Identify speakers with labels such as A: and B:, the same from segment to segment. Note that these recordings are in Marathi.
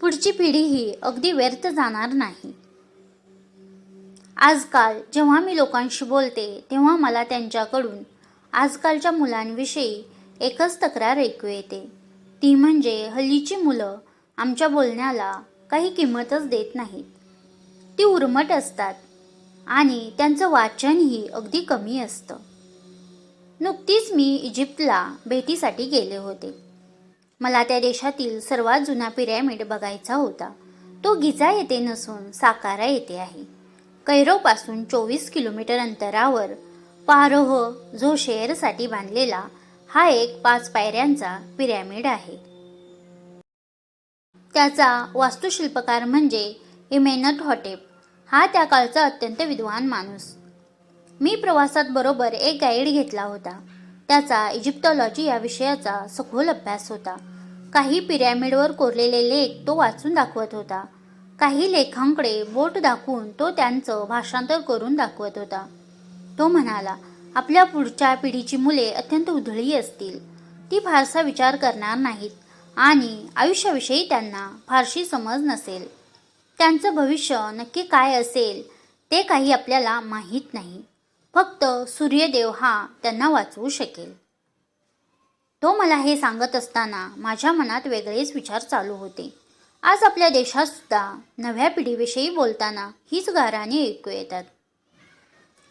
A: पुढची पिढीही अगदी व्यर्थ जाणार नाही. आजकाल जेव्हा मी लोकांशी बोलते तेव्हा मला त्यांच्याकडून आजकालच्या मुलांविषयी एकच तक्रार ऐकू येते. ती म्हणजे हल्लीची मुलं आमच्या बोलण्याला काही किंमतच देत नाहीत. ती उर्मट असतात आणि त्यांचं वाचनही अगदी कमी असतं. नुकतीच मी इजिप्तला भेटीसाठी गेले होते. मला त्या देशातील सर्वात जुना पिरॅमिड बघायचा होता. तो गिझा येथे नसून साकारा येथे आहे. कैरोपासून 24 किलोमीटर अंतरावर फारोह झोशेरसाठी बांधलेला हा एक 5 पायऱ्यांचा पिरॅमिड आहे. त्याचा वास्तुशिल्पकार म्हणजे इमेनहॉटेप हा त्या काळचा अत्यंत विद्वान माणूस. मी प्रवासात बरोबर एक गाईड घेतला होता. त्याचा इजिप्तॉलॉजी या विषयाचा सखोल अभ्यास होता. काही पिरॅमिडवर कोरलेले लेख तो वाचून दाखवत होता. काही लेखांकडे बोट दाखवून तो त्यांचं भाषांतर करून दाखवत होता. तो म्हणाला, आपल्या पुढच्या पिढीची मुले अत्यंत उधळी असतील. ती फारसा विचार करणार नाहीत आणि आयुष्याविषयी त्यांना फारशी समज नसेल. त्यांचं भविष्य नक्की काय असेल ते काही आपल्याला माहीत नाही. फक्त सूर्यदेव हा त्यांना वाचवू शकेल. तो मला हे सांगत असताना माझ्या मनात वेगळेच विचार चालू होते. आज आपल्या देशात सुद्धा नव्या पिढीविषयी बोलताना हीच गाऱ्हाणे ऐकू येतात.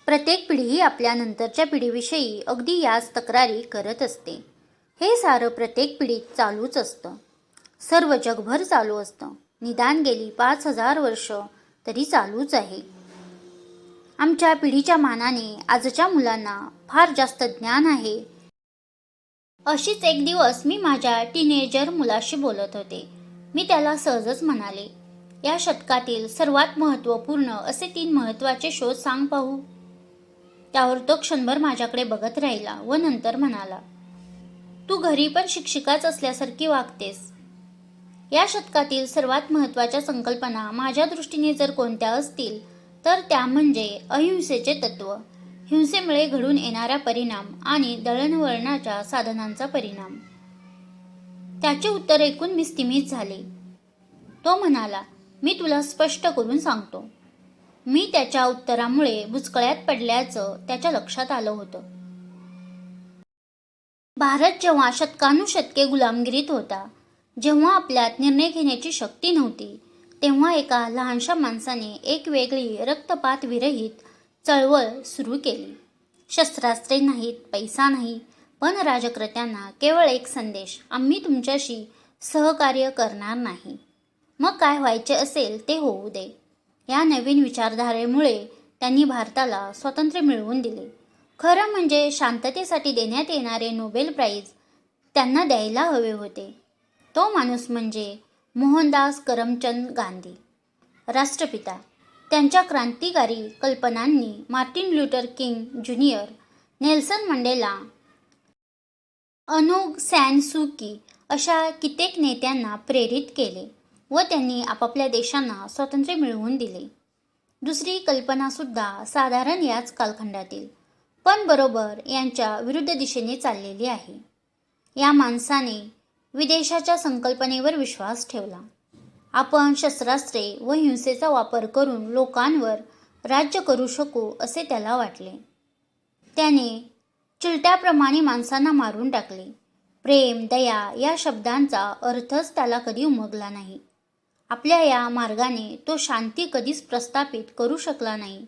A: प्रत्येक पिढी आपल्या नंतरच्या पिढीविषयी अगदी याच तक्रारी करत असते. हे सारं प्रत्येक पिढीत चालूच असतं. सर्व जगभर चालू असतं. निदान गेली 5000 वर्ष तरी चालूच आहे. आमच्या पिढीच्या मानाने आजच्या मुलांना फार जास्त ज्ञान आहे. अशीच एक दिवस मी माझ्या टीनेजर मुलाशी बोलत होते. मी त्याला सहजच म्हणाले, या शतकातील सर्वात महत्त्वपूर्ण असे 3 महत्त्वाचे शोध सांग पाहू. त्यावर तो क्षणभर माझ्याकडे बघत राहिला व नंतर म्हणाला, तू घरी पण शिक्षिकाच असल्यासारखी वागतेस. या शतकातील सर्वात महत्त्वाच्या संकल्पना माझ्या दृष्टीने जर कोणत्या असतील तर त्या म्हणजे अहिंसेचे तत्त्व, हिंसेमुळे घडून येणारा परिणाम आणि दळणवळणाच्या साधनांचा परिणाम. त्याचे उत्तर ऐकून मी स्तिमित झाले. तो म्हणाला, मी तुला स्पष्ट करून सांगतो. मी त्याच्या उत्तरामुळे बुचकळ्यात पडल्याचं त्याच्या लक्षात आलं होतं. भारत जेव्हा शतकानुशतके गुलामगिरीत होता, जेव्हा आपल्यात निर्णय घेण्याची शक्ती नव्हती, तेव्हा एका लहानशा माणसाने एक वेगळी रक्तपात विरहित चळवळ सुरू केली. शस्त्रास्त्रे नाहीत, पैसा नाही, पण राजकर्त्यांना केवळ एक संदेश, आम्ही तुमच्याशी सहकार्य करणार नाही. मग काय व्हायचे असेल ते होऊ दे. या नवीन विचारधारेमुळे त्यांनी भारताला स्वातंत्र्य मिळवून दिले. खरं म्हणजे शांततेसाठी देण्यात येणारे नोबेल प्राइज त्यांना द्यायला हवे होते. तो माणूस म्हणजे मोहनदास करमचंद गांधी, राष्ट्रपिता. त्यांच्या क्रांतिकारी कल्पनांनी Martin Luther King Junior, Nelson Mandela, Aung San Suu Kyi अशा कित्येक नेत्यांना प्रेरित केले व त्यांनी आपापल्या देशांना स्वातंत्र्य मिळवून दिले. दुसरी कल्पनासुद्धा साधारण याच कालखंडातील, पण बरोबर यांच्या विरुद्ध दिशेने चाललेली आहे. या माणसाने विदेशाच्या संकल्पनेवर विश्वास ठेवला. आपण शस्त्रास्त्रे व हिंसेचा वापर करून लोकांवर राज्य करू शकू असे त्याला वाटले. त्याने चिलट्याप्रमाणे माणसांना मारून टाकले. प्रेम, दया या शब्दांचा अर्थच त्याला कधी उमगला नाही. आपल्या या मार्गाने तो शांती कधीच प्रस्थापित करू शकला नाही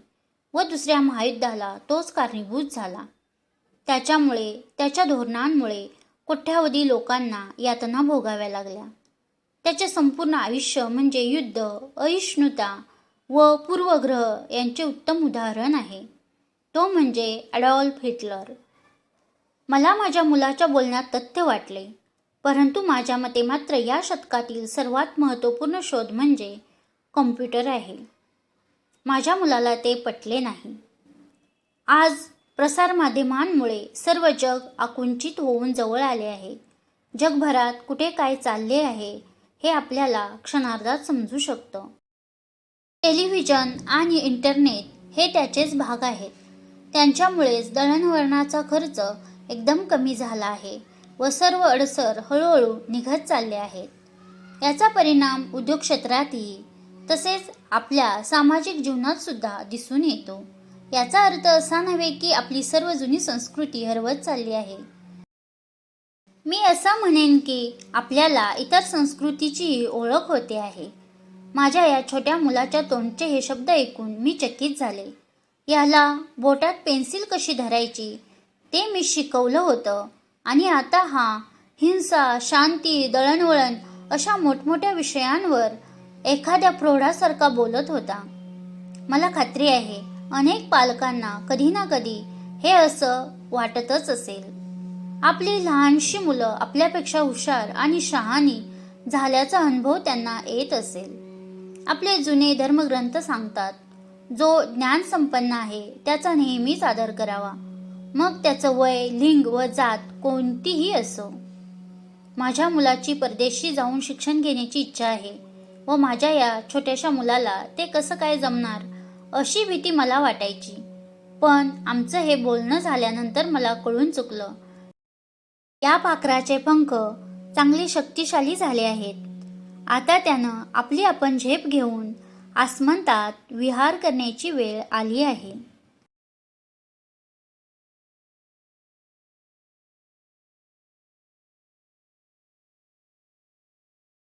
A: व दुसऱ्या महायुद्धाला तोच कारणीभूत झाला. त्याच्यामुळे, त्याच्या धोरणांमुळे कोट्यावधी लोकांना यातना भोगाव्या लागल्या. त्याचे संपूर्ण आयुष्य म्हणजे युद्ध, अहिष्णुता व पूर्वग्रह यांचे उत्तम उदाहरण आहे. तो म्हणजे ॲडॉल्फ हिटलर. मला माझ्या मुलाच्या बोलण्यात तथ्य वाटले, परंतु माझ्या मते मात्र या शतकातील सर्वात महत्त्वपूर्ण शोध म्हणजे कॉम्प्युटर आहे. माझ्या मुलाला ते पटले नाही. आज प्रसारमाध्यमांमुळे सर्व जग आकुंचित होऊन जवळ आले आहे. जगभरात कुठे काय चालले आहे हे आपल्याला क्षणार्धात समजू शकतं. टेलिव्हिजन आणि इंटरनेट हे त्याचेच भाग आहेत. त्यांच्यामुळेच दळणवळणाचा खर्च एकदम कमी झाला आहे व सर्व अडसर हळूहळू निघत चालले आहेत. याचा परिणाम उद्योग क्षेत्रातही तसेच आपल्या सामाजिक जीवनात सुद्धा दिसून येतो. याचा अर्थ असा नव्हे की आपली सर्व जुनी संस्कृती हरवत चालली आहे. मी असं म्हणेन की आपल्याला इतर संस्कृतीची ओळख होते आहे. माझ्या या छोट्या मुलाच्या तोंडचे हे शब्द ऐकून मी चकित झाले. याला बोटात पेन्सिल कशी धरायची ते मी शिकवलं होतं आणि आता हा हिंसा, शांती, दळणवळण अशा मोठमोठ्या विषयांवर एखाद्या प्रौढासारखा बोलत होता. मला खात्री आहे अनेक पालकांना कधी ना कधी हे असं वाटतच असेल. आपली लहानशी मुलं आपल्यापेक्षा हुशार आणि शहाणी झाल्याचा अनुभव त्यांना येत असेल. आपले जुने धर्मग्रंथ सांगतात, जो ज्ञान संपन्न आहे त्याचा नेहमीच आदर करावा, मग त्याचं वय, लिंग व जात कोणतीही असो. माझ्या मुलाची परदेशी जाऊन शिक्षण घेण्याची इच्छा आहे व माझ्या या छोट्याशा मुलाला ते कसं काय जमणार अशी भीती मला वाटायची. पण आमचं हे बोलणं झाल्यानंतर मला कळून चुकलं, या पाखराचे पंख चांगले शक्तिशाली झाले आहेत. आता त्यानं आपली आपण झेप घेऊन आसमंतात विहार करण्याची वेळ आली आहे.